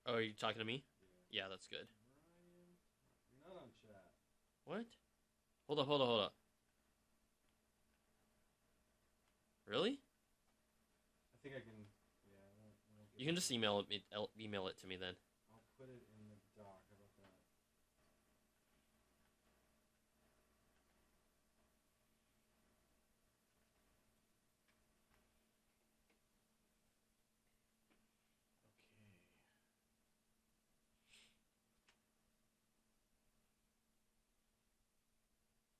Oh, are you talking to me? Yeah, that's good. You're not on chat. What? Hold up. Really? I think I can. Yeah. I won't You can just email it to me then. I'll put it in the doc. How about that?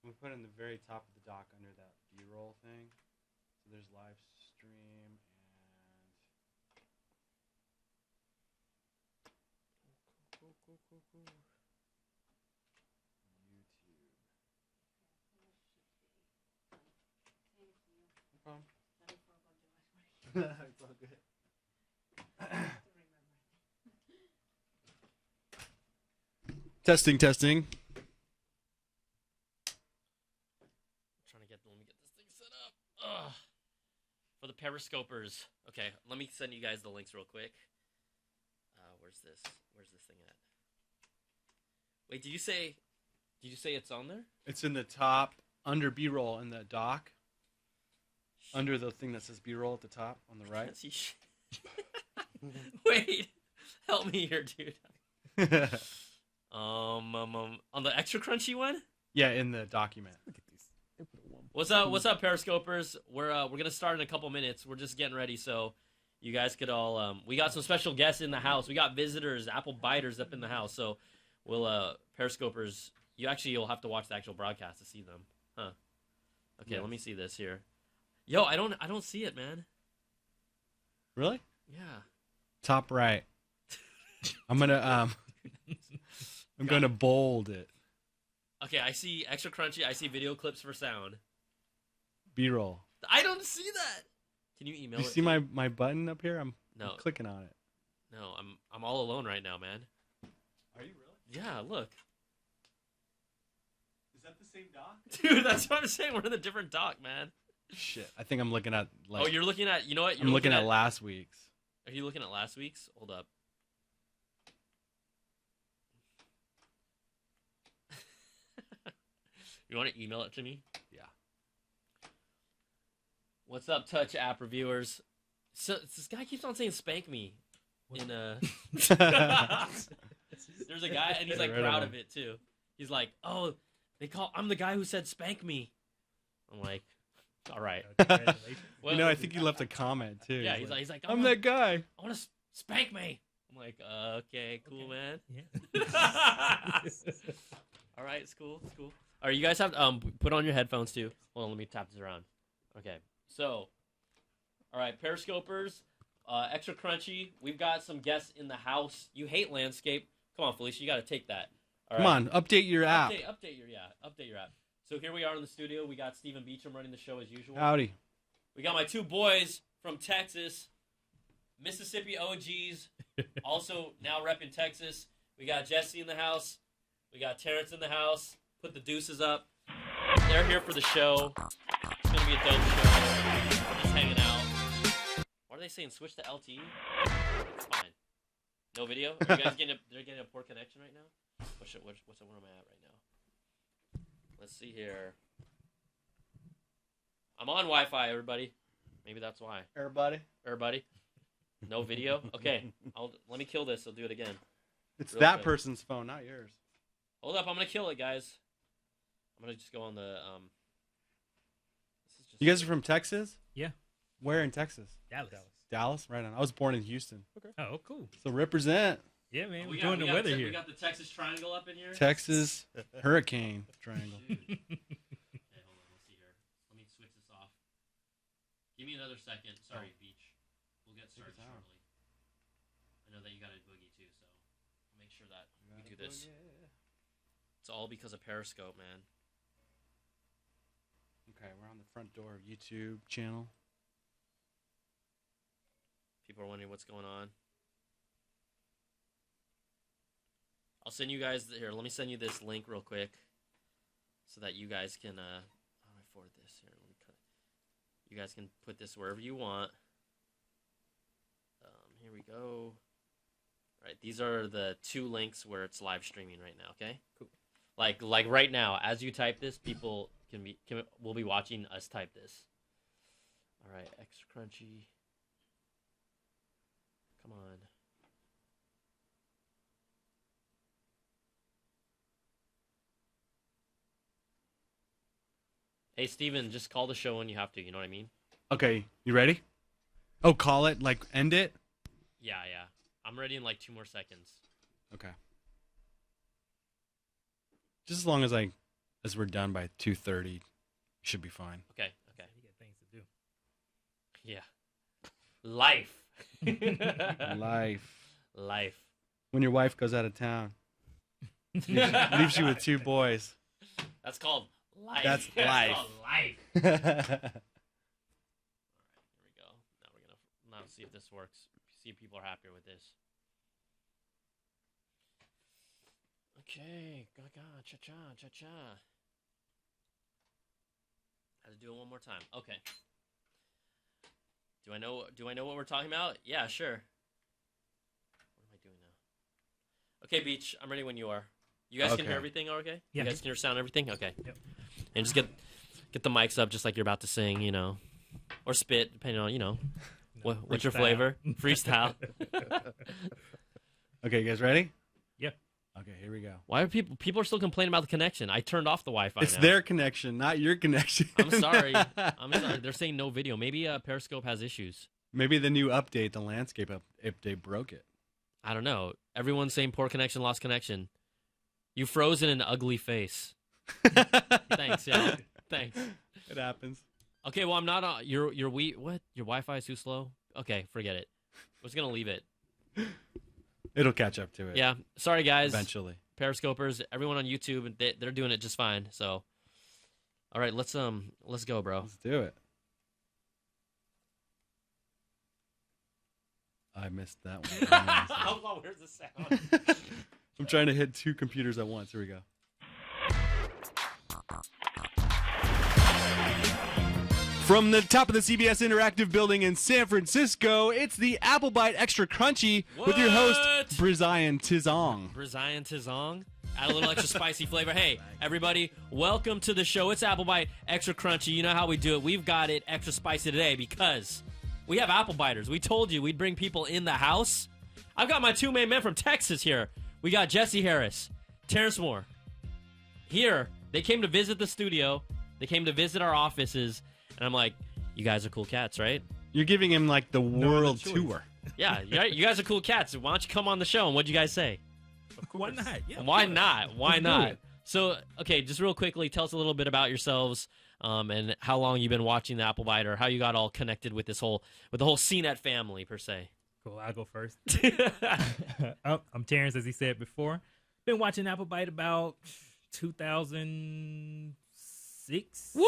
I'm gonna put it in the very top of the doc under that B-roll thing. So there's live stream and Cool. YouTube. No problem. It's all good. Testing. Let me get this thing set up. Ugh. For the periscopers. Okay, let me send you guys the links real quick. Where's this thing at? Wait, did you say it's on there? It's in the top under B-roll in the doc. Under the thing that says B-roll at the top on the right. Wait, help me here, dude. On the extra crunchy one? Yeah, in the document. Look at these. What's up, periscopers? We're gonna start in a couple minutes. We're just getting ready, so you guys could all. We got some special guests in the house. We got visitors, Apple biters up in the house. So we'll periscopers. You'll have to watch the actual broadcast to see them, huh? Okay, yes. Let me see this here. Yo, I don't see it, man. Really? Yeah. Top right. I'm gonna I'm gonna bold it. Okay, I see extra crunchy. I see video clips for sound. B-roll. I don't see that. Can you email You it? see my button up here? I'm clicking on it. No, I'm all alone right now, man. Are you really? Yeah, look. Is that the same doc? Dude, that's what I'm saying. We're in a different doc, man. Shit. I think I'm looking at Oh, you're looking at, you know what? I'm looking at last week's. Are you looking at last week's? Hold up. You want to email it to me? Yeah. What's up, Touch app reviewers? So this guy keeps on saying "spank me." In there's a guy and he's like proud of it too. He's like, "Oh, I'm the guy who said spank me." I'm like, "All right." Well, I think he left a comment too. Yeah, he's like, I'm that guy. I want to spank me. I'm like, okay, cool, man. Yeah. All right, it's cool. All right, you guys have put on your headphones too. Hold on, let me tap this around. Okay, so, all right, periscopers, extra crunchy. We've got some guests in the house. You hate landscape. Come on, Felicia, you got to take that. All right. Come on, update your app. Update your app. So here we are in the studio. We got Stephen Beecham running the show as usual. Howdy. We got my two boys from Texas, Mississippi OGs, also now repping Texas. We got Jesse in the house. We got Terrence in the house. Put the deuces up. They're here for the show. It's going to be a dope show. We're just hanging out. What are they saying? Switch to LTE? It's fine. No video? Are you guys getting they're getting a poor connection right now? Where am I at right now? Let's see here. I'm on Wi-Fi, everybody. Maybe that's why. Everybody. No video? Okay. Let me kill this. I'll do it again. It's Real that quick. person's phone, not yours. Hold up. I'm going to kill it, guys. I'm going to just go on the... This is just You guys are from Texas? Yeah. Where in Texas? Dallas? Right on. I was born in Houston. Okay. Oh, cool. So represent. Yeah, man. We We're got- doing we the got weather te- here. We got the Texas Triangle up in here. Texas Hurricane Triangle. Dude. Okay, hold on. Let's see here. Let me switch this off. Give me another second. Sorry, Beach. We'll get started shortly. I know that you got a boogie too, so I'll make sure that we do this. It's all because of Periscope, man. Okay, we're on the front door of YouTube channel. People are wondering what's going on. I'll send you guys here. Let me send you this link real quick, so that you guys can. How do I forward this here? Let me cut. You guys can put this wherever you want. Here we go. Right, these are the 2 links where it's live streaming right now. Okay, cool. Like right now, as you type this, people will be watching us type this. All right, extra crunchy. Come on. Hey, Steven, just call the show when you have to. You know what I mean? Okay, you ready? Oh, call it, like, end it? Yeah. I'm ready in like 2 more seconds. Okay. Just as long as we're done by 2:30, should be fine. Okay. You got things to do. Yeah. Life. Life. When your wife goes out of town. Leaves you with 2 boys. That's called life. That's life. Called life. All All right, here we go. Now we're gonna see if this works. See if people are happier with this. Okay, gaga, cha-cha. Had to do it one more time. Okay. Do I know what we're talking about? Yeah, sure. What am I doing now? Okay, Beach, I'm ready when you are. You guys can hear everything, okay? Yeah. You guys can hear sound everything? Okay. Yep. And just get the mics up just like you're about to sing, you know. Or spit, depending on, you know. What's your flavor? Freestyle. Okay, you guys ready? Yeah. Okay, here we go. Why are people are still complaining about the connection? I turned off the Wi-Fi It's now. their connection, not your connection. I'm sorry. They're saying no video. Maybe Periscope has issues. Maybe the new update, the landscape update, broke it. I don't know. Everyone's saying poor connection, lost connection. You froze in an ugly face. Thanks, y'all. Thanks. It happens. Okay, well, I'm not on your what? Your Wi-Fi is too slow? Okay, forget it. I was going to leave it. It'll catch up to it. Yeah. Sorry, guys. Eventually. Periscopers, everyone on YouTube, they're doing it just fine. So, all right, let's go, bro. Let's do it. I missed that one. Where's the sound? I'm trying to hit 2 computers at once. Here we go. From the top of the CBS Interactive building in San Francisco, it's the Apple Byte Extra Crunchy with your host, Brizion Tizong. Brizion Tizong. Add a little extra spicy flavor. Hey, everybody, welcome to the show. It's Apple Byte Extra Crunchy. You know how we do it. We've got it extra spicy today because we have Apple Biters. We told you we'd bring people in the house. I've got my 2 main men from Texas here. We got Jesse Harris, Terrence Moore. Here, they came to visit the studio. They came to visit our offices. And I'm like, you guys are cool cats, right? You're giving him, like, the world tour. Yeah, you guys are cool cats. Why don't you come on the show? And what'd you guys say? Why not? Yeah, Why not? Why Let's do not? it. So, okay, just real quickly, tell us a little bit about yourselves and how long you've been watching the Apple Byte, or how you got all connected with the whole CNET family, per se. Cool, I'll go first. I'm Terrence, as he said before. Been watching Apple Byte about 2006. Woo!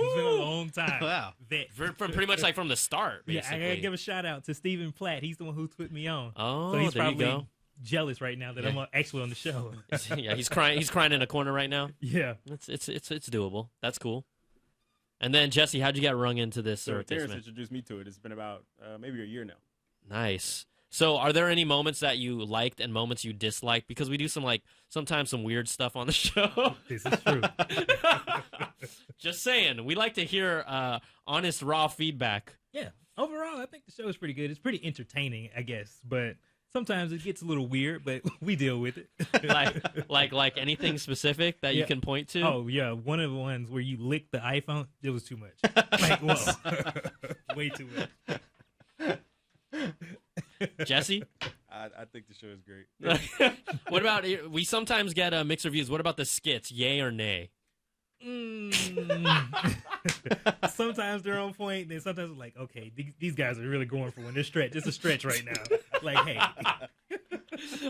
It's been a long time. Wow. From pretty much like from the start, Yeah, basically. I gotta give a shout out to Stephen Platt. He's the one who put me on. Oh, so he's there you probably go. jealous right now that I'm actually on the show. Yeah, he's crying. He's crying in a corner right now. Yeah. It's doable. That's cool. And then Jesse, how'd you get rung into this? So or Terrence man? introduced me to it. It's been about maybe a year now. Nice. So, are there any moments that you liked and moments you disliked? Because we do sometimes some weird stuff on the show. This is true. Just saying, we like to hear honest, raw feedback. Yeah. Overall, I think the show is pretty good. It's pretty entertaining, I guess, but sometimes it gets a little weird, but we deal with it. like anything specific that you can point to? Oh yeah, one of the ones where you lick the iPhone, it was too much. Like, whoa, way too much. Jesse? I think the show is great. What about, we sometimes get mixed reviews. What about the skits? Yay or nay? Sometimes they're on point, then sometimes it's like, okay, these guys are really going for one. They're stretch. It's a stretch right now. Like, hey.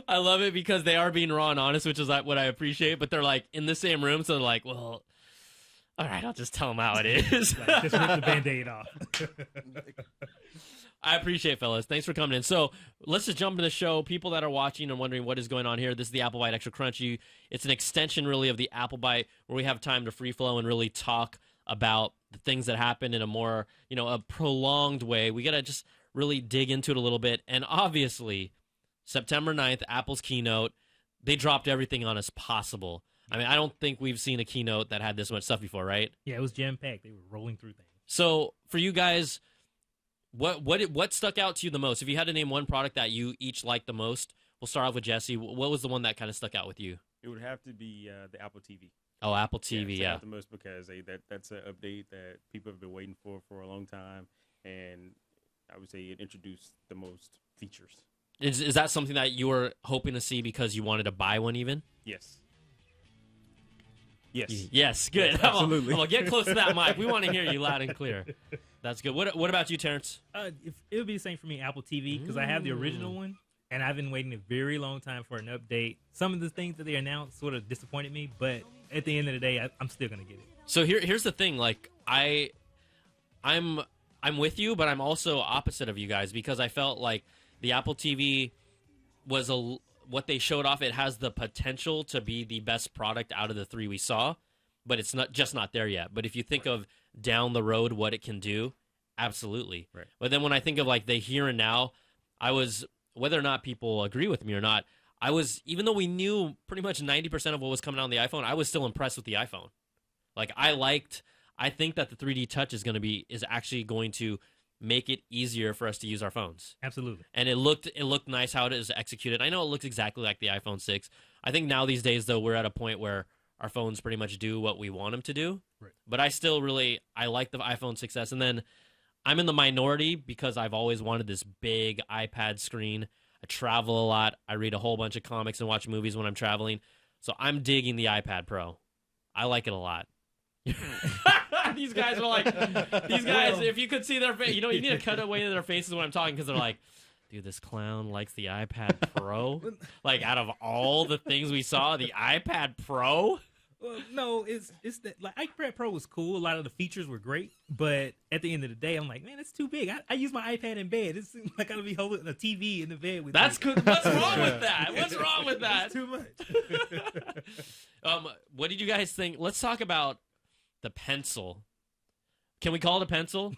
I love it because they are being raw and honest, which is what I appreciate, but they're like in the same room, so they're like, well, all right, I'll just tell them how it is. Like, just rip the Band-Aid off. I appreciate it, fellas. Thanks for coming in. So let's just jump into the show. People that are watching and wondering what is going on here, this is the Apple Byte Extra Crunchy. It's an extension, really, of the Apple Byte where we have time to free flow and really talk about the things that happen in a more, a prolonged way. We got to just really dig into it a little bit. And obviously, September 9th, Apple's keynote. They dropped everything on us possible. I mean, I don't think we've seen a keynote that had this much stuff before, right? Yeah, it was jam-packed. They were rolling through things. So for you guys, what stuck out to you the most? If you had to name one product that you each liked the most, we'll start off with Jesse. What was the one that kind of stuck out with you? It would have to be the Apple TV. Oh, Apple TV, Stuck yeah. out the most because that's an update that people have been waiting for a long time, and I would say it introduced the most features. Is that something that you were hoping to see because you wanted to buy one even? Yes. Yes. Yes, good. Yes, absolutely. Well, get close to that mic. We want to hear you loud and clear. That's good. What about you, Terrence? It would be the same for me, Apple TV, because I have the original one, and I've been waiting a very long time for an update. Some of the things that they announced sort of disappointed me, but at the end of the day, I'm still going to get it. So here's the thing. Like, I'm with you, but I'm also opposite of you guys because I felt like the Apple TV was what they showed off. It has the potential to be the best product out of the three we saw, but it's not there yet. But if you think of down the road what it can do, absolutely. Right. But then when I think of like the here and now, whether or not people agree with me or not, even though we knew pretty much 90% of what was coming out on the iPhone, I was still impressed with the iPhone. Like I think that the 3D Touch is actually going to make it easier for us to use our phones. Absolutely. And it looked nice how it is executed. I know it looks exactly like the iPhone 6. I think now these days, though, we're at a point where our phones pretty much do what we want them to do. Right. But I still I like the iPhone 6S. And then I'm in the minority because I've always wanted this big iPad screen. I travel a lot. I read a whole bunch of comics and watch movies when I'm traveling. So I'm digging the iPad Pro. I like it a lot. These guys are like, if you could see their face, you need to cut away to their faces when I'm talking because they're like, dude, this clown likes the iPad Pro. Like, out of all the things we saw, the iPad Pro? Well, no, it's that like iPad Pro was cool. A lot of the features were great, but at the end of the day, I'm like, man, it's too big. I use my iPad in bed. It's like I gotta be holding a TV in the bed with. That's good. What's wrong with that? What's wrong with that? It's too much. What did you guys think? Let's talk about the pencil. Can we call it a pencil?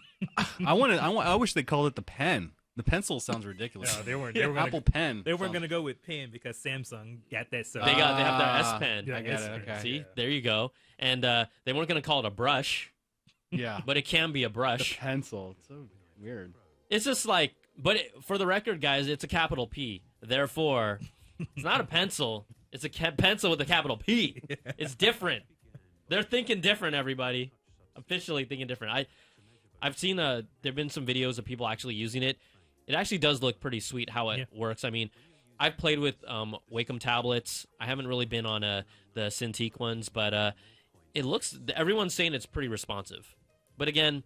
I wish they called it the pen. The pencil sounds ridiculous. No, they weren't. Apple Pen. They weren't going to go with pen because Samsung got that. So they have their S Pen. Yeah, I get it. Okay. See, there you go. And they weren't going to call it a brush. Yeah, but it can be a brush. The pencil. It's so weird. It's just like, for the record, guys, it's a capital P. Therefore, it's not a pencil. It's a pencil with a capital P. It's different. They're thinking different, everybody. Officially thinking different. I've seen there've been some videos of people actually using it. It actually does look pretty sweet how it works. I mean, I've played with Wacom tablets. I haven't really been on the Cintiq ones, but everyone's saying it's pretty responsive. But again,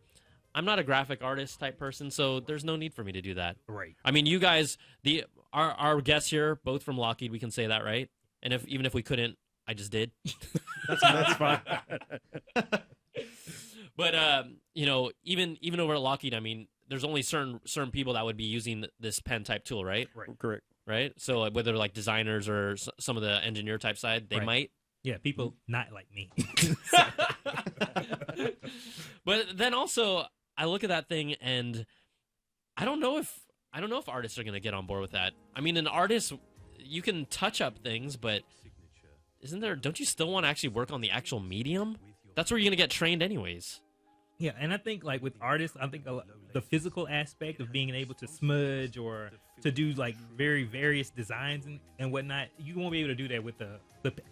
I'm not a graphic artist type person, so there's no need for me to do that. Right. I mean, you guys, our guests here, both from Lockheed, we can say that, right? And even if we couldn't, I just did. That's fine. But even over at Lockheed, I mean, there's only certain people that would be using this pen type tool, right? Right. Correct. Right. So whether like designers or some of the engineer type side, they might. Yeah, people not like me. But then also, I look at that thing and I don't know if artists are going to get on board with that. I mean, an artist, you can touch up things, but don't you still want to actually work on the actual medium? That's where you're going to get trained anyways. Yeah, and I think like with artists, I think the physical aspect of being able to smudge or to do like very various designs and whatnot, you won't be able to do that with the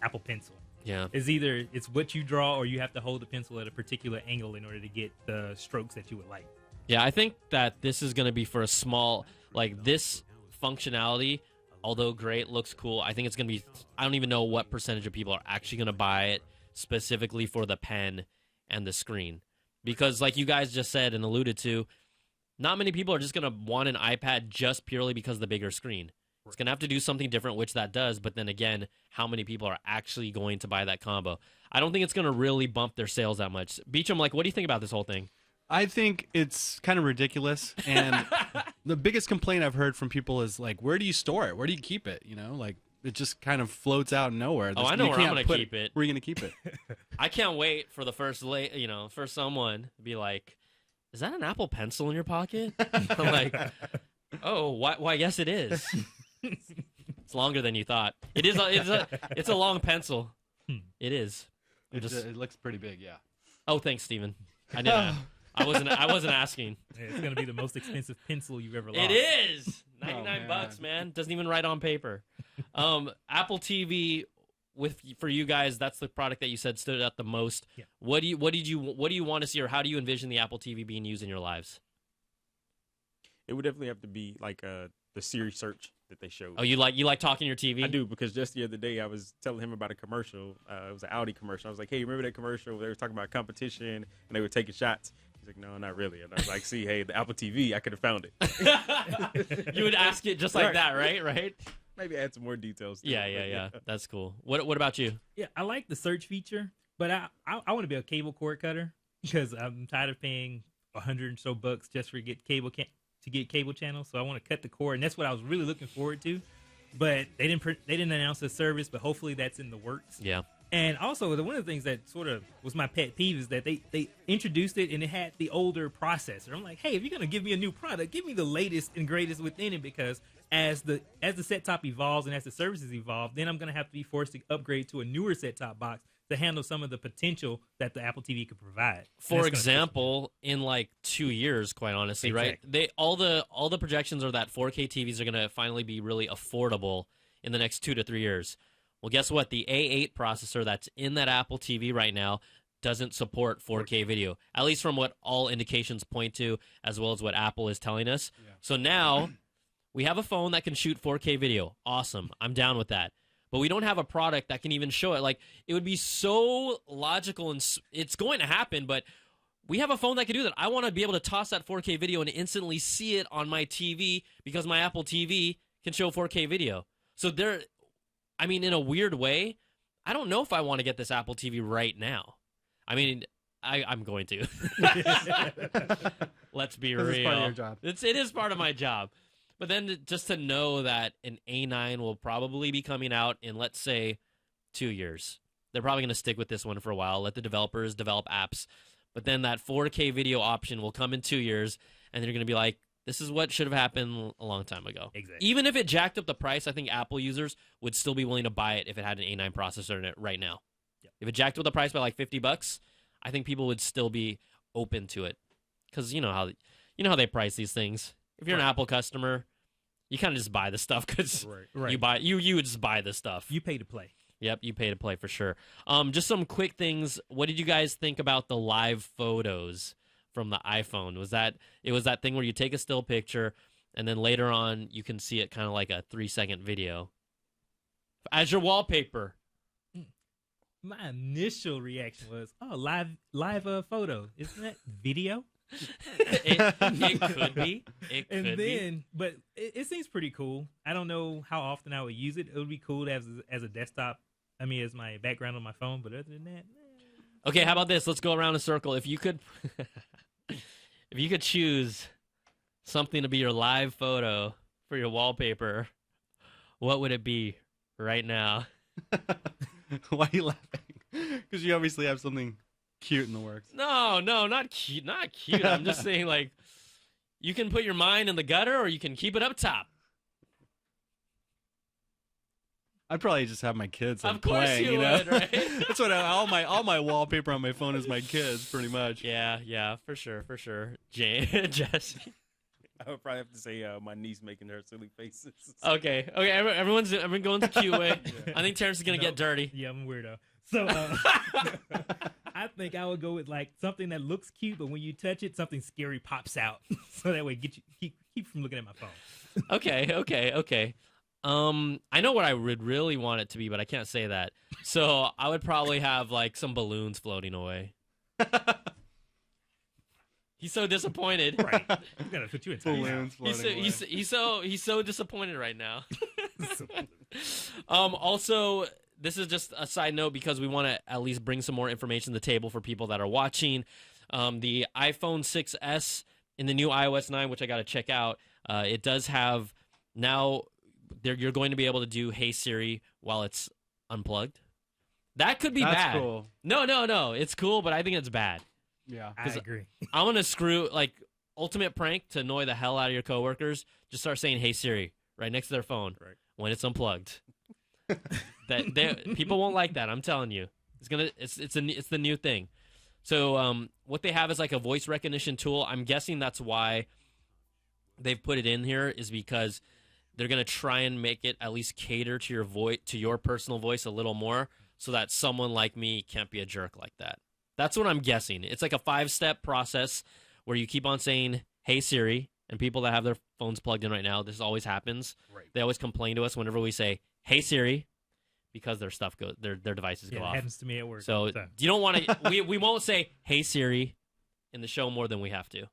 Apple Pencil. Yeah. It's what you draw or you have to hold the pencil at a particular angle in order to get the strokes that you would like. Yeah, I think that this is going to be for a small, like this functionality, although great, looks cool. I think it's going to be, I don't even know what percentage of people are actually going to buy it specifically for the pen and the screen. Because like you guys just said and alluded to, not many people are just going to want an iPad just purely because of the bigger screen. It's going to have to do something different, which that does. But then again, how many people are actually going to buy that combo? I don't think it's going to really bump their sales that much. Beecham, like, what do you think about this whole thing? I think it's kind of ridiculous. And the biggest complaint I've heard from people is like, where do you store it? Where do you keep it? You know, like it just kind of floats out of nowhere. I know where I'm going to keep it. Where are you going to keep it? I can't wait for the first someone to be like, is that an Apple Pencil in your pocket? I'm like, oh, why yes, it is. It's longer than you thought. It is. It's a long pencil. It is. It looks pretty big, yeah. Oh, thanks, Steven. I didn't. I wasn't asking. Yeah, it's gonna be the most expensive pencil you've ever lost. It is $99, man. Doesn't even write on paper. Apple TV for you guys, that's the product that you said stood out the most. Yeah. What do you want to see, or how do you envision the Apple TV being used in your lives? It would definitely have to be like the Siri search that they showed. Oh, you like talking to your TV? I do, because just the other day I was telling him about a commercial. It was an Audi commercial. I was like, hey, remember that commercial where they were talking about competition and they were taking shots? He's like, no, not really. And I was like, see, hey, the Apple TV, I could have found it. You would ask it just like that, right? Maybe add some more details. Yeah. That's cool. What about you? Yeah, I like the search feature, but I want to be a cable cord cutter because I'm tired of paying $100 or so just for get cable channels. So I want to cut the cord, and that's what I was really looking forward to. But they didn't announce the service, but hopefully that's in the works. Yeah. And also, one of the things that sort of was my pet peeve is that they introduced it and it had the older processor. I'm like, hey, if you're gonna give me a new product, give me the latest and greatest within it, because as the set top evolves and as the services evolve, then I'm gonna have to be forced to upgrade to a newer set top box to handle some of the potential that the Apple TV could provide. For example, in like 2 years, quite honestly, Exactly. right? All the projections are that 4K TVs are gonna finally be really affordable in the next 2 to 3 years. Well, guess what? The A8 processor that's in that Apple TV right now doesn't support 4K video, at least from what all indications point to, as well as what Apple is telling us. Yeah. So now we have a phone that can shoot 4K video. Awesome. I'm down with that. But we don't have a product that can even show it. Like, it would be so logical, and it's going to happen, but we have a phone that can do that. I want to be able to toss that 4K video and instantly see it on my TV because my Apple TV can show 4K video. So in a weird way, I don't know if I want to get this Apple TV right now. I mean, I'm going to. Let's be real. It's part of your job. It is part of my job. But then just to know that an A9 will probably be coming out in, let's say, 2 years. They're probably going to stick with this one for a while, let the developers develop apps. But then that 4K video option will come in 2 years, and they're going to be like, this is what should have happened a long time ago. Exactly. Even if it jacked up the price, I think Apple users would still be willing to buy it if it had an A9 processor in it right now. Yep. If it jacked up the price by like $50, I think people would still be open to it, because you know how they price these things. If you're an Apple customer, you kind of just buy the stuff because you would just buy the stuff. You pay to play. Yep, you pay to play for sure. Just some quick things. What did you guys think about the live photos from the iPhone? Was that thing where you take a still picture and then later on you can see it kind of like a 3-second video as your wallpaper? My initial reaction was, "Oh, live photo. Isn't that video?" It could be. But it seems pretty cool. I don't know how often I would use it. It would be cool as a desktop. As my background on my phone. But other than that, okay. How about this? Let's go around a circle. If you could choose something to be your live photo for your wallpaper, what would it be right now? Why are you laughing? Because you obviously have something cute in the works. No, not cute. Not cute. I'm just saying, like, you can put your mind in the gutter or you can keep it up top. I'd probably just have my kids like, of course playing, you would, right? That's what all my wallpaper on my phone is my kids, pretty much. Yeah, for sure. Jesse. I would probably have to say my niece making her silly faces. Okay. Everyone's going the cute way. Yeah. I think Terrence is gonna get dirty. Yeah, I'm a weirdo. So I think I would go with like something that looks cute, but when you touch it, something scary pops out. So that way, keep from looking at my phone. Okay. I know what I would really want it to be, but I can't say that. So I would probably have like some balloons floating away. He's so disappointed. Right. I'm gonna put you in balloons floating away. He's so disappointed right now. Also, this is just a side note because we want to at least bring some more information to the table for people that are watching. The iPhone 6s in the new iOS 9, which I got to check out, it does have now. You're going to be able to do Hey Siri while it's unplugged. That could be bad. Cool. No. It's cool, but I think it's bad. Yeah, I agree. I'm going to screw, like, ultimate prank to annoy the hell out of your coworkers. Just start saying Hey Siri right next to their phone. Right. when it's unplugged. People won't like that. I'm telling you, it's the new thing. So what they have is like a voice recognition tool. I'm guessing that's why they've put it in here, is because they're gonna try and make it at least cater to your voice, to your personal voice a little more, so that someone like me can't be a jerk like that. That's what I'm guessing. It's like a 5-step process where you keep on saying, "Hey Siri," and people that have their phones plugged in right now, this always happens. Right. They always complain to us whenever we say, "Hey Siri," because their devices go Yeah, it off. happens to me at work. So all the time. you don't want to. we won't say "Hey Siri" in the show more than we have to.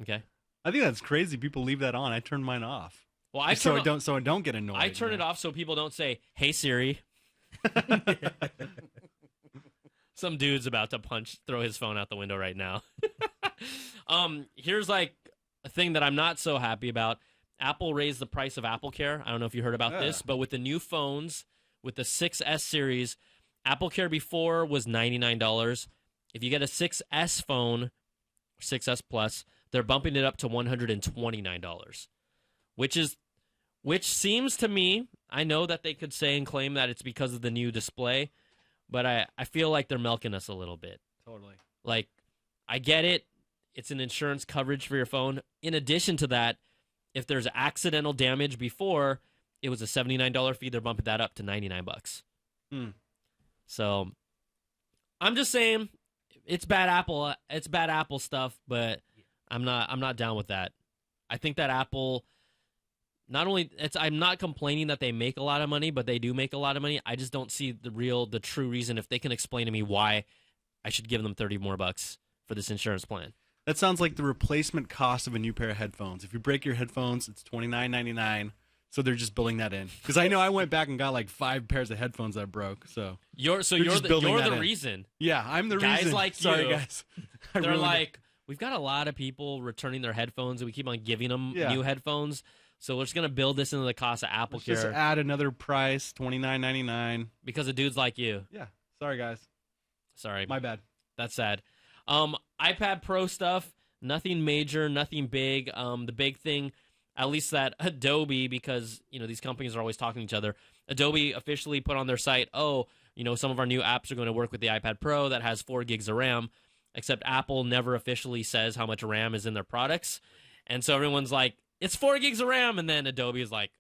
Okay. I think that's crazy. People leave that on. I turn mine off. Well, I so turn I don't get annoyed. I turn it off so people don't say "Hey Siri." Some dude's about to throw his phone out the window right now. Here's like a thing that I'm not so happy about. Apple raised the price of AppleCare. I don't know if you heard about this, but with the new phones, with the 6S series, AppleCare before was $99. If you get a 6S phone, 6S Plus, they're bumping it up to $129, which seems to me, I know that they could say and claim that it's because of the new display, but I feel like they're milking us a little bit. Totally. Like, I get it. It's an insurance coverage for your phone. In addition to that, if there's accidental damage before, it was a $79 fee. They're bumping that up to $99. So I'm just saying it's bad Apple. It's bad Apple stuff, but I'm not down with that. I think that Apple, I'm not complaining that they make a lot of money, but they do make a lot of money. I just don't see the true reason, if they can explain to me why I should give them $30 more for this insurance plan. That sounds like the replacement cost of a new pair of headphones. If you break your headphones, it's $29.99. So they're just building that in. Because I know I went back and got like 5 pairs of headphones that broke. So you're the reason. Yeah, I'm the reason. Guys like Sorry, you, guys. They're like, we've got a lot of people returning their headphones, and we keep on giving them new headphones. So we're just gonna build this into the cost of AppleCare. Just add another price, $29.99. Because of dudes like you. Yeah. Sorry, guys. Sorry. My bad. That's sad. iPad Pro stuff, nothing major, nothing big. The big thing, at least that Adobe, because these companies are always talking to each other, Adobe officially put on their site, some of our new apps are going to work with the iPad Pro that has 4 gigs of RAM, except Apple never officially says how much RAM is in their products. And so everyone's like, it's 4 gigs of RAM, and then Adobe is like,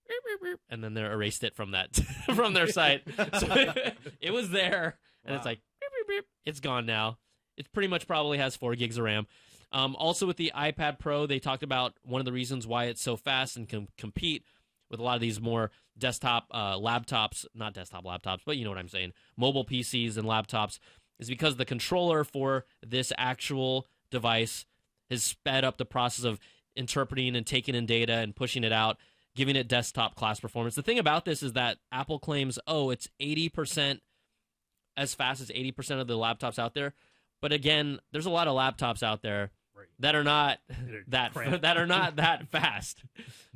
beep, beep, beep, and then they erased it from that from their site. So it was there, and it's like, beep, beep, beep. It's gone now. It pretty much probably has 4 gigs of RAM. Also with the iPad Pro, they talked about one of the reasons why it's so fast and can compete with a lot of these more desktop laptops, not desktop laptops, but you know what I'm saying, mobile PCs and laptops, is because the controller for this actual device has sped up the process of interpreting and taking in data and pushing it out, giving it desktop class performance. The thing about this is that Apple claims, it's 80% as fast as 80% of the laptops out there. But again, there's a lot of laptops out there that are not that fast.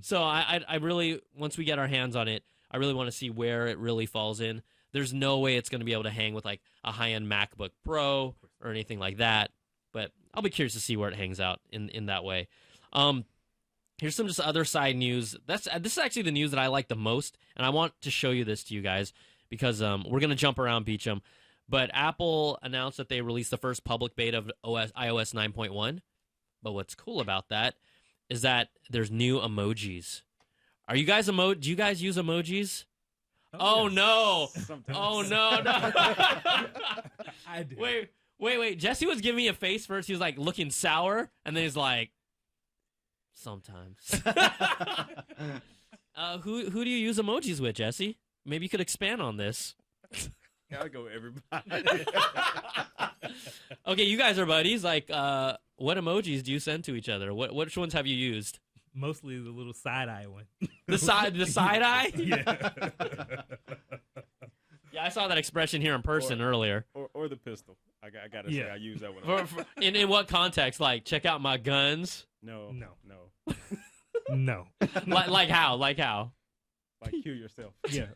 So I really, once we get our hands on it, I really want to see where it really falls in. There's no way it's going to be able to hang with like a high-end MacBook Pro or anything like that. But I'll be curious to see where it hangs out in that way. Here's some just other side news. This is actually the news that I like the most, and I want to show you this to you guys because we're going to jump around Beecham. But Apple announced that they released the first public beta of iOS 9.1. But what's cool about that is that there's new emojis. Are you guys do you guys use emojis? Oh, yes. No. Sometimes. Oh no. I do. Wait. Jesse was giving me a face first. He was like looking sour, and then he's like, sometimes. Who do you use emojis with, Jesse? Maybe you could expand on this. Gotta go with everybody. Okay, you guys are buddies. Like, what emojis do you send to each other? Which ones have you used? Mostly the little side eye one. The side eye? Yeah. Yeah, I saw that expression here in person earlier. Or the pistol. I gotta say, I use that one. In what context? Like, check out my guns? No. No. Like how? Like how? Like kill yourself. Yeah.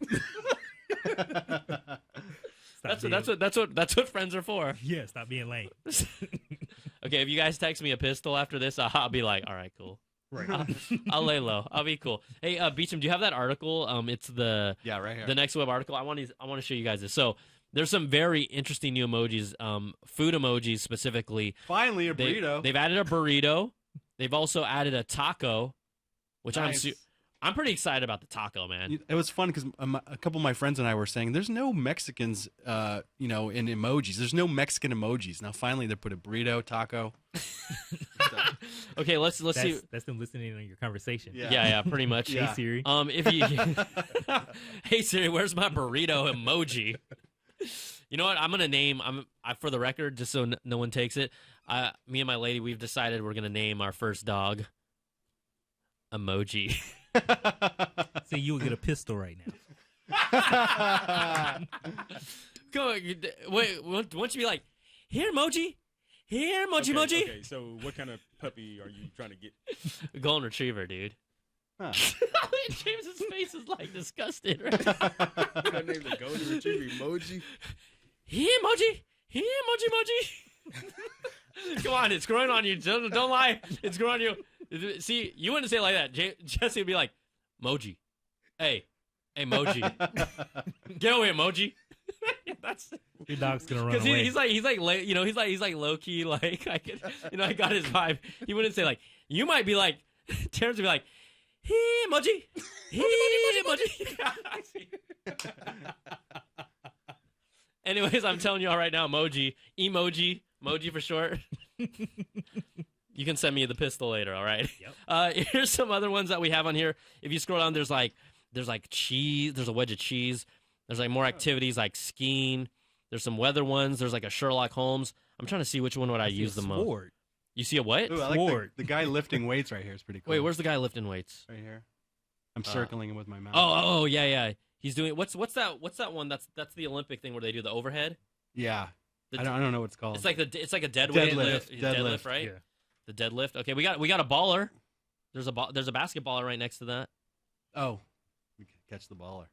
That's what friends are for. Yeah, stop being lame. Okay, if you guys text me a pistol after this, I'll be like, all right, cool. Right. I'll lay low. I'll be cool. Hey, Beecham, do you have that article? It's the right here. the next web article. I want to show you guys this. So there's some very interesting new emojis, food emojis specifically. Finally, a burrito. They've added a burrito. They've also added a taco, which Nice. I'm pretty excited about the taco, man. It was fun because a couple of my friends and I were saying there's no Mexicans, in emojis. There's no Mexican emojis. Now finally they put a burrito, taco. Okay, let's see. That's them listening on your conversation. Yeah, pretty much. Yeah. Hey Siri. If you, hey Siri, where's my burrito emoji? You know what? I'm gonna name. For the record, just so no one takes it. Me and my lady, we've decided we're gonna name our first dog Emoji. So you will get a pistol right now. Go on, wait. Won't you be like, here, Emoji? Here, Moji Moji? Okay, so what kind of puppy are you trying to get? Golden Retriever, dude. Huh. James's face is like disgusted. Right? What I named the golden retriever emoji? Here, Moji. Here, Moji Moji. Come on, it's growing on you. Don't lie. It's growing on you. See, you wouldn't say it like that. Jesse would be like, Moji. Hey, Moji. Get over here, Moji. That's Your dog's gonna run because away. he's like low key, like I got his vibe. He wouldn't say like, you might be like, Terrence would be like, hey, Moji. Hey, Moji. Anyways, I'm telling you all right now, emoji for short. You can send me the pistol later, all right? Yep. Here's some other ones that we have on here. If you scroll down, there's like cheese. There's a wedge of cheese. There's like more activities like skiing. There's some weather ones. There's like a Sherlock Holmes. I'm trying to see which one would I use the most. Sword. You see a what? Ooh, I like the guy lifting weights right here is pretty cool. Wait, where's the guy lifting weights? right here? I'm circling him with my mouse. Oh, yeah. He's doing what's that one? That's the Olympic thing where they do the overhead. Yeah. The- I don't know what it's called. It's like a dead Deadlift. weight deadlift, right? Yeah. The deadlift. Okay, we got a baller. There's a basketballer right next to that. Oh, we can catch the baller.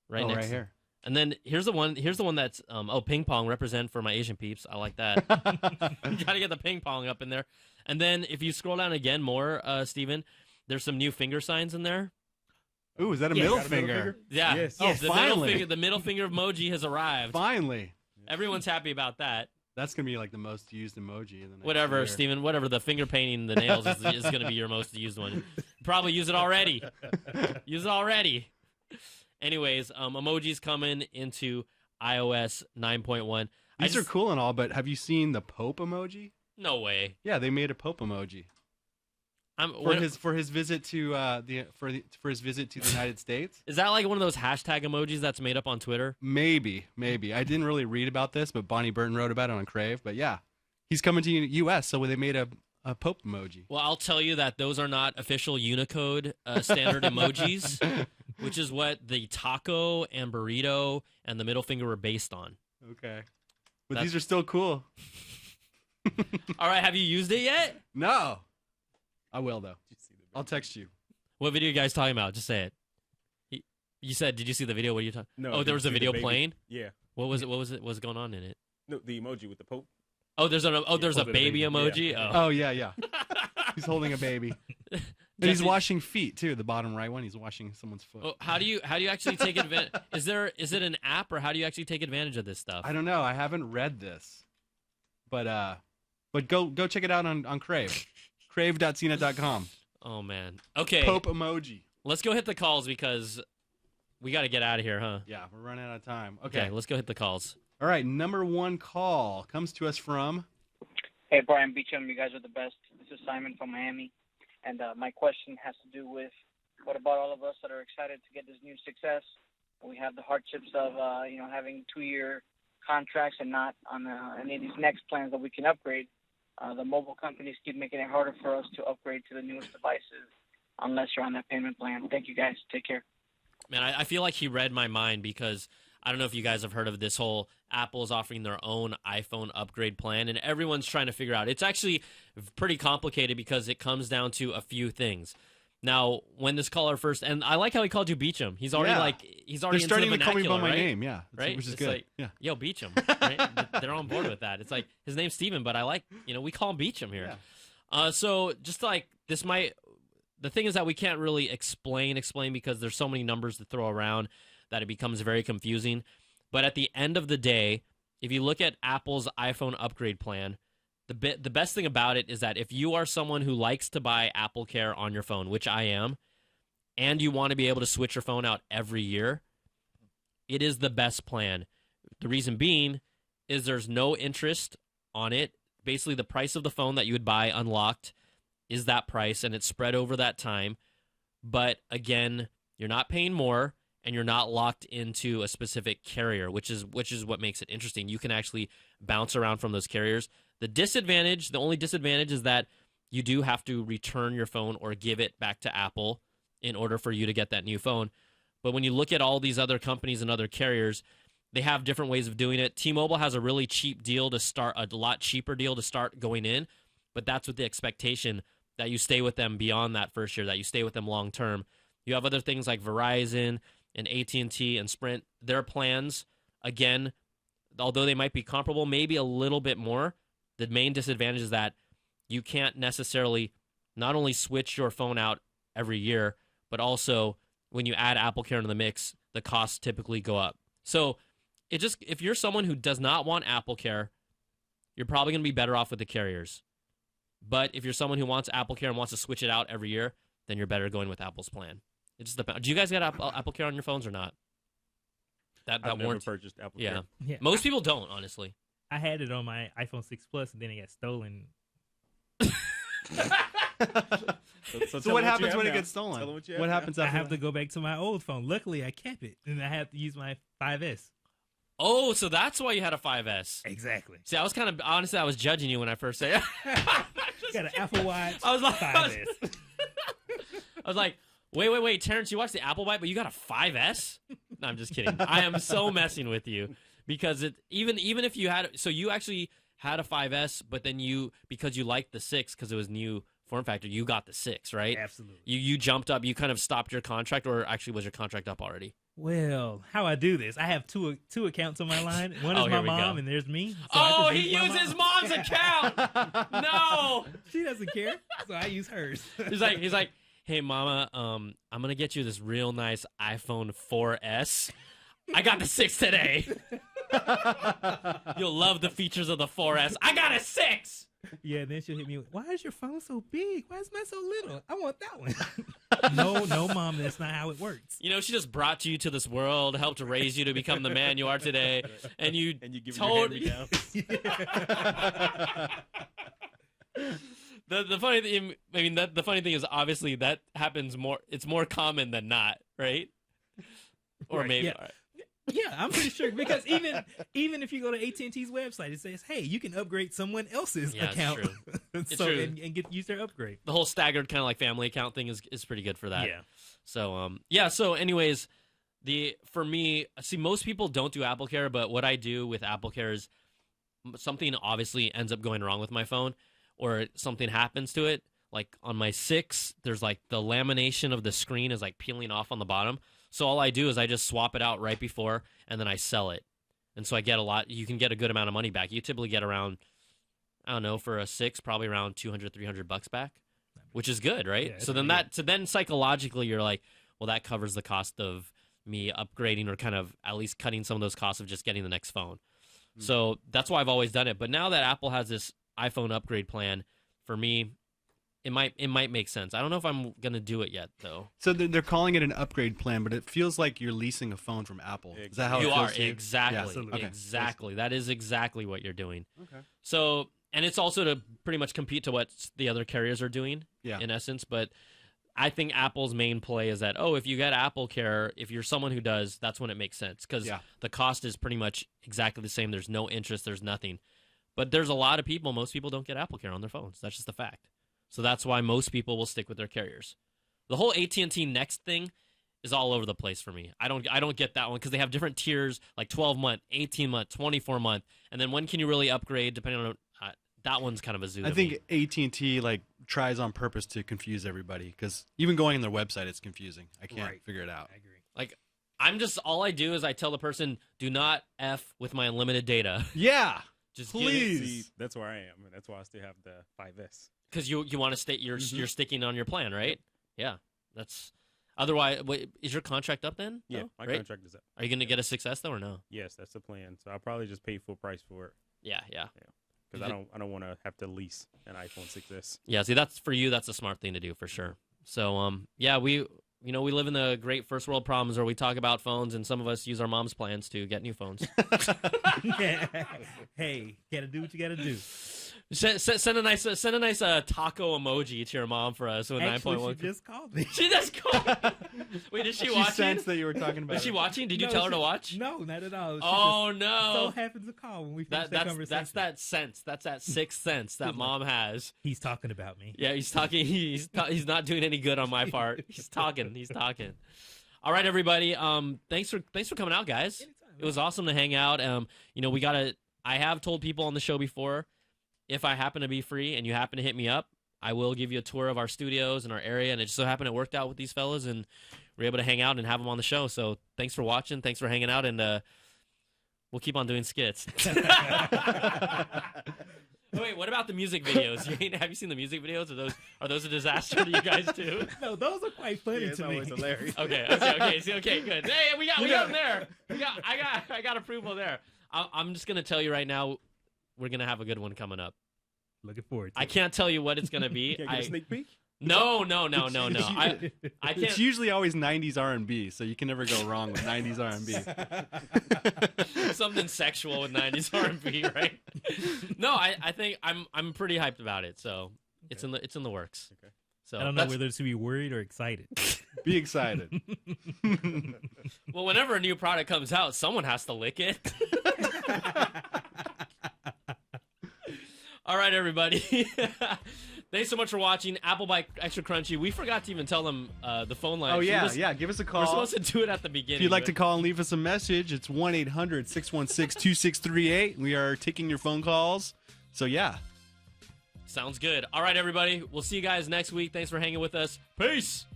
Right next. Right here. And then here's the one that's ping pong, represent for my Asian peeps. I like that. You gotta get the ping pong up in there. And then if you scroll down again more, Steven, there's some new finger signs in there. Ooh, is that a Yeah, middle got a middle finger? finger? Yeah. Yes. Oh, the finally. middle finger emoji has arrived. Finally. Everyone's happy about that. That's going to be like the most used emoji in the next Whatever, year. Steven, whatever. The finger painting the nails is going to be your most used one. Probably use it already. Use it already. Anyways, emojis coming into iOS 9.1. These are cool and all, but have you seen the Pope emoji? No way. Yeah, they made a Pope emoji I'm, for his visit to for his visit to the United States. Is that like one of those hashtag emojis that's made up on Twitter? Maybe. I didn't really read about this, but Bonnie Burton wrote about it on Crave. But yeah, he's coming to U.S., so they made a Pope emoji. Well, I'll tell you that those are not official Unicode standard emojis, which is what the taco and burrito and the middle finger were based on. Okay, but these are still cool. All right, have you used it yet? No, I will though. I'll text you. What video are you guys talking about? Just say it. You said, did you see the video? What are you talking? No. Oh, there was a did you see video the baby? playing. Yeah. What was it? What's going on in it? No, the emoji with the Pope. Oh, there's a hold baby it a baby. emoji. Yeah. Oh. Oh yeah. He's holding a baby. And he's washing feet too. The bottom right one, he's washing someone's foot. Oh, how do you actually take advantage? Is it an app or how do you actually take advantage of this stuff? I don't know. I haven't read this, but go check it out on Crave, crave.cnet.com. Oh man. Okay. Pope emoji. Let's go hit the calls because we got to get out of here, huh? Yeah, we're running out of time. Okay, Okay. let's go hit the calls. All right. Number one call comes to us from. Hey, Brian Beecham, you guys are the best. This is Simon from Miami. And my question has to do with what about all of us that are excited to get this new success? We have the hardships of, having 2-year contracts and not on any of these next plans that we can upgrade. The mobile companies keep making it harder for us to upgrade to the newest devices unless you're on that payment plan. Thank you, guys. Take care. Man, I feel like he read my mind because I don't know if you guys have heard of this whole Apple is offering their own iPhone upgrade plan, and everyone's trying to figure out. It's actually pretty complicated because it comes down to a few things. Now, when this caller first, and I like how he called you Beecham. He's already They're into starting the to call me by vernacular, my right? name. Yeah, Right? which is It's good. like, Yeah. Yo, Beecham. Right? They're on board with that. It's like his name's Steven, but I like, we call him Beecham here. So just like this might, the thing is that we can't really explain because there's so many numbers to throw around that it becomes very confusing. But at the end of the day, if you look at Apple's iPhone upgrade plan, the best thing about it is that if you are someone who likes to buy Apple Care on your phone, which I am, and you want to be able to switch your phone out every year, it is the best plan. The reason being is there's no interest on it. Basically, the price of the phone that you would buy unlocked is that price, and it's spread over that time. But again, you're not paying more, and you're not locked into a specific carrier, which is what makes it interesting. You can actually bounce around from those carriers. The only disadvantage is that you do have to return your phone or give it back to Apple in order for you to get that new phone. But when you look at all these other companies and other carriers, they have different ways of doing it. T-Mobile has a really cheap deal to start, a lot cheaper deal to start going in, but that's with the expectation that you stay with them beyond that first year, that you stay with them long term. You have other things like Verizon and AT&T and Sprint. Their plans, again, although they might be comparable, maybe a little bit more, the main disadvantage is that you can't necessarily not only switch your phone out every year, but also when you add Apple Care into the mix, the costs typically go up. So if you're someone who does not want Apple Care, you're probably going to be better off with the carriers. But if you're someone who wants Apple Care and wants to switch it out every year, then you're better going with Apple's plan. It just depends. Do you guys get Apple Care on your phones or not? I've never purchased Apple Care. Yeah. Most people don't, honestly. I had it on my iPhone 6 Plus, and then it got stolen. So what happens when it gets stolen? What happens I after have to go back to my old phone. Luckily, I kept it, and I have to use my 5S. Oh, so that's why you had a 5S. Exactly. See, I was honestly, I was judging you when I first said it. Got an Apple Watch. I was like, 5S. I was like, wait, Terrence, you watched the Apple Byte, but you got a 5S? No, I'm just kidding. I am so messing with you because even if you had, so you actually had a 5S, but then because you liked the 6 because it was new form factor, you got the 6, right? Absolutely. You jumped up, you kind of stopped your contract, or actually was your contract up already? Well, how I do this? I have two accounts on my line. One is my mom, and there's me. So he uses mom's account. No, she doesn't care, so I use hers. He's like, hey, mama, I'm gonna get you this real nice iPhone 4S. I got the 6 today. You'll love the features of the 4S. I got a 6. Yeah, then she'll hit me with, why is your phone so big? Why is mine so little? I want that one. No, mom, that's not how it works. You know, she just brought you to this world, helped raise you to become the man you are today, and you give her your The funny thing, the funny thing is obviously that happens more. It's more common than not, right? Or right, maybe. yeah. Yeah, I'm pretty sure because even if you go to AT&T's website, it says, "Hey, you can upgrade someone else's account." It's true. And use their upgrade. The whole staggered kind of like family account thing is pretty good for that. Yeah. So So anyways, for me, see, most people don't do Apple Care, but what I do with Apple Care is something obviously ends up going wrong with my phone, or something happens to it. Like on my 6, there's like the lamination of the screen is like peeling off on the bottom. So all I do is I just swap it out right before, and then I sell it. And so I get you can get a good amount of money back. You typically get around, I don't know, for a 6, probably around $200-$300 back, which is good, right? Yeah, so then psychologically you're like, well, that covers the cost of me upgrading, or kind of at least cutting some of those costs of just getting the next phone. Mm-hmm. So that's why I've always done it. But now that Apple has this iPhone upgrade plan, for me, it might make sense. I don't know if I'm gonna do it yet, though. So they're calling it an upgrade plan, but it feels like you're leasing a phone from Apple. Is that how you it feels are? to you? Exactly. Yeah. Okay. Exactly. That is exactly what you're doing. Okay. So, and it's also to pretty much compete to what the other carriers are doing. Yeah. In essence, but I think Apple's main play is that, if you get Apple Care, if you're someone who does, that's when it makes sense, because the cost is pretty much exactly the same. There's no interest. There's nothing. But there's a lot of people. Most people don't get Apple Care on their phones. That's just a fact. So that's why most people will stick with their carriers. The whole AT&T Next thing is all over the place for me. I don't get that one because they have different tiers, like 12-month, 18-month, 24-month, and then when can you really upgrade depending on that one's kind of a zoo. I think AT&T tries on purpose to confuse everybody, because even going on their website, it's confusing. I can't figure it out. I agree. All I do is I tell the person, do not F with my unlimited data. Yeah. Just please. See, that's where I am, and that's why I still have the 5S. Because you want to stay. You're sticking on your plan, right? Yeah, that's. Otherwise, wait, is your contract up then? Yeah, No? my Right? contract is up. Are you going to get a success though, or no? Yes, that's the plan. So I'll probably just pay full price for it Yeah. because I don't want to have to lease an iPhone 6s. Yeah, see, that's for you. That's a smart thing to do for sure. So, yeah, we live in the great first world problems where we talk about phones, and some of us use our mom's plans to get new phones. Hey, gotta do what you gotta do. Send a nice taco emoji to your mom for us with Actually, 9.1. she just called me. She just called. Wait, is she watching? sensed that you were talking about Was she it. watching? Did you No, tell her she- to watch? No, not at all. She Oh just no! so happens to call when we finish that conversation. That's that sense. That's that sixth sense that mom has. He's talking about me. Yeah, he's talking. He's not doing any good on my part. He's talking. All right, everybody. Thanks for coming out, guys. Anytime, It was awesome to hang out. I have told people on the show before, if I happen to be free and you happen to hit me up, I will give you a tour of our studios and our area. And it just so happened it worked out with these fellas, and we're able to hang out and have them on the show. So thanks for watching. Thanks for hanging out, and we'll keep on doing skits. Wait, what about the music videos? Have you seen the music videos? Are those a disaster to you guys too? No, those are quite funny to me. hilarious. Okay, good. Hey, we got them there. I got approval there. I'm just gonna tell you right now, we're gonna have a good one coming up. Looking forward to I it. can't tell you what it's gonna be. Can't get a sneak peek? No. I It's can't. usually always 90s R&B, so you can never go wrong with 90s R&B. Something sexual with 90s R&B, right? No, I think I'm pretty hyped about it. So it's in the works. Okay. So I don't know whether to be worried or excited. Be excited. Well, whenever a new product comes out, someone has to lick it. All right, everybody. Thanks so much for watching Apple Byte Extra Crunchy. We forgot to even tell them the phone line. Oh, yeah. Give us a call. We're supposed to do it at the beginning. If you'd like to but- call and leave us a message, it's 1-800-616-2638. We are taking your phone calls. So, yeah. Sounds good. All right, everybody. We'll see you guys next week. Thanks for hanging with us. Peace.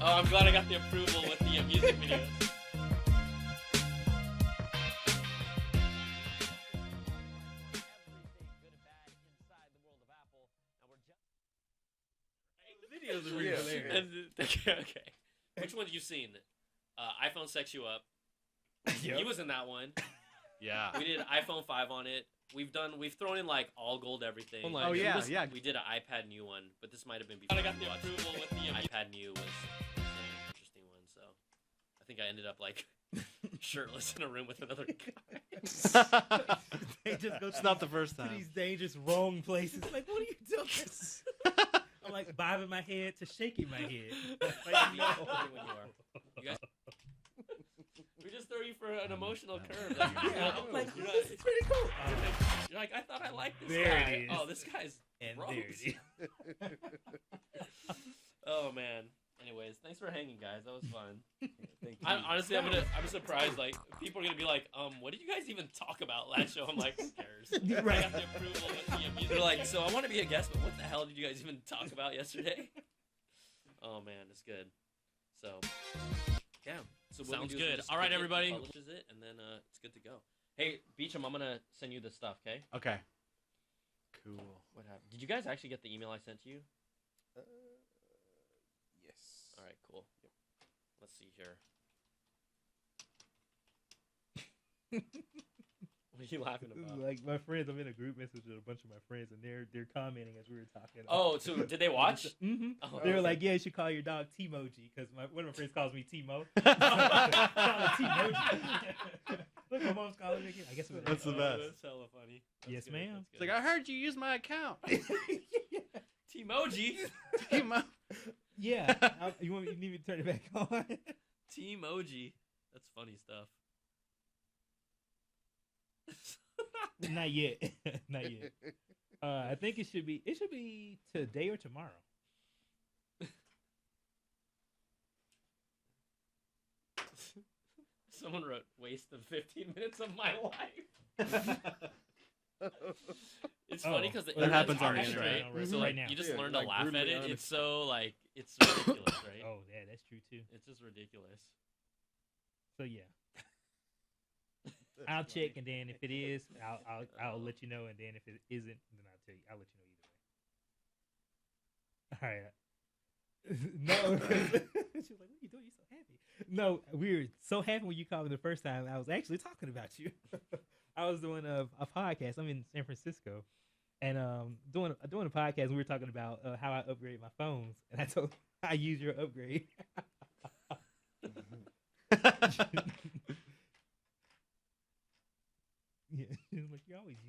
Oh, I'm glad I got the approval with the music videos. Videos are really hilarious. Okay. Which ones you seen? iPhone Sex You Up. He was in that one. Yeah. We did iPhone 5 on it. We've thrown in like all gold everything. Oh, yeah, yeah. We did an iPad new one, but this might have been before. I got the approval with the iPad new was an interesting one. So I think I ended up like shirtless in a room with another guy. They just go It's not the first to time. these dangerous wrong places. Like, what are you doing? I'm like bobbing my head to shaking my head. Like, You no. guys, we just throw you for an emotional curve. Like, Yeah, I'm like, you're this is pretty cool. you're like, I thought I liked this There guy. it is. Oh, this guy's And gross. there it is. Oh man. Anyways, thanks for hanging, guys. That was fun. Thank you. Honestly, I'm surprised. Like, people are gonna be like, what did you guys even talk about last show? I'm like, who cares? Right. I got the approval with the music. They're like, so I want to be a guest, but what the hell did you guys even talk about yesterday? Oh man, it's good. So, yeah. So what Sounds we do is we good. just All right, click it, everybody. publishes it, and then it's good to go. Hey, Beecham, I'm gonna send you this stuff. Okay. Okay. Cool. What happened? Did you guys actually get the email I sent to you? Yes. All right, cool. Let's see here. What are you laughing about? Like my friends, I'm in a group message with a bunch of my friends, and they're commenting as we were talking. Oh, so did they watch? Mm-hmm. Oh, They were okay. like, "Yeah, you should call your dog T-Moji," because one of my friends calls me T-Mo. T-Moji. Look, my mom's calling me again. I guess it was That's the best. That's hella funny. That's Yes, good, ma'am. that's It's like, good. I heard you use my account. T-Moji. Yeah, you need me to turn it back on? T-Moji. That's funny stuff. Not yet, not yet. I think it should be today or tomorrow. Someone wrote, waste of 15 minutes of my life. It's funny because That happens on the right? internet. Right So like, now. you just Yeah, learn to like, laugh at brutally it. honest. It's so like, it's ridiculous, right? Oh, yeah, that's true too. It's just ridiculous. So yeah. I'll check, and then if it is, I'll let you know, and then if it isn't, then I'll tell you. I'll let you know either way. All right. No, she was like, "What are you doing? You're so happy." No, we were so happy when you called me the first time. I was actually talking about you. I was doing a podcast. I'm in San Francisco, and doing a podcast. And we were talking about how I upgrade my phones, and I told I use your upgrade. Yeah, like you always use.